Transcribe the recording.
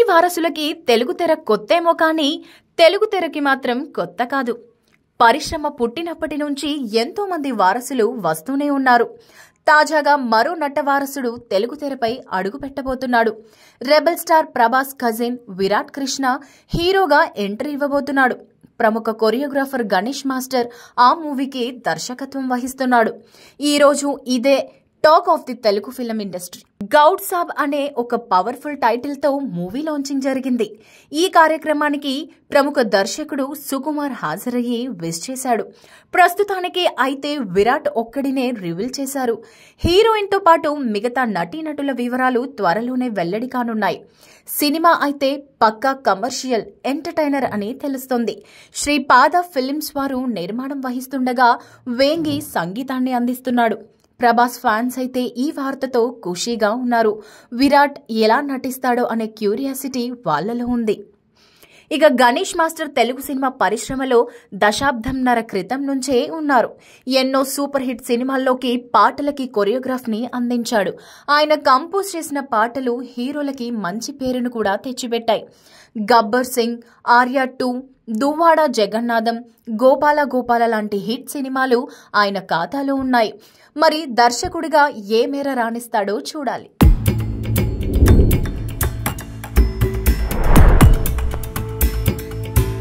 సినీ వారసులకి తెలుగు తెర కొత్తేమో కానీ తెలుగు తెరకి మాత్రం కొత్త కాదు. పరిశ్రమ పుట్టినప్పటి నుంచి ఎంతో మంది వారసులు వస్తూనే ఉన్నారు. తాజాగా మరో నట వారసుడు తెలుగు తెరపై అడుగు పెట్టబోతున్నాడు. Rebel star Prabhas cousin Virat Krishna హీరోగా ఎంట్రీ ఇవ్వబోతున్నాడు. ప్రముఖ కొరియోగ్రాఫర్ గణేష్ మాస్టర్ ఆ మూవీకి దర్శకత్వం వహిస్తున్నాడు. ఈ రోజు ఇదే talk of the Telugu film industry. Goud Saab అనే ఒక పవర్ఫుల్ టైటిల్ తో మూవీ లాంచింగ్ జరిగింది. ఈ కార్యక్రమానికి ప్రముఖ దర్శకుడు సుకుమార్ హాజరయ్యి విష్ చేశాడు. ప్రస్తుతానికి అయితే విరాట్ ఒక్కడినే రివీల్ చేశారు. హీరోయిన్ తో పాటు మిగతా నటీనటుల వివరాలు త్వరలోనే వెల్లడి కానున్నాయి. సినిమా అయితే పక్కా కమర్షియల్ ఎంటర్టైనర్ అని తెలుస్తోంది. శ్రీపాద ఫిల్మ్స్ వారు నిర్మాణం వహిస్తుండగా వేంగి సంగీతాన్ని అందిస్తున్నాడు. ప్రభాస్ ఫ్యాన్స్ అయితే ఈ వార్తతో ఖుషీగా ఉన్నారు. విరాట్ ఎలా నటిస్తాడో అనే క్యూరియాసిటీ వాళ్లలో ఉంది. ఇక గణేష్ మాస్టర్ తెలుగు సినిమా పరిశ్రమలో దశాబ్దంన్నర క్రితం నుంచే ఉన్నారు. ఎన్నో సూపర్ హిట్ సినిమాల్లోకి పాటలకి కొరియోగ్రాఫ్ని అందించాడు. ఆయన కంపోజ్ చేసిన పాటలు హీరోలకి మంచి పేరును కూడా తెచ్చిపెట్టాయి. గబ్బర్ సింగ్, ఆర్య 2, దువ్వాడ జగన్నాథం, గోపాల గోపాల లాంటి హిట్ సినిమాలు ఆయన ఖాతాలో ఉన్నాయి. మరి దర్శకుడిగా ఏ మేర రాణిస్తాడో చూడాలి.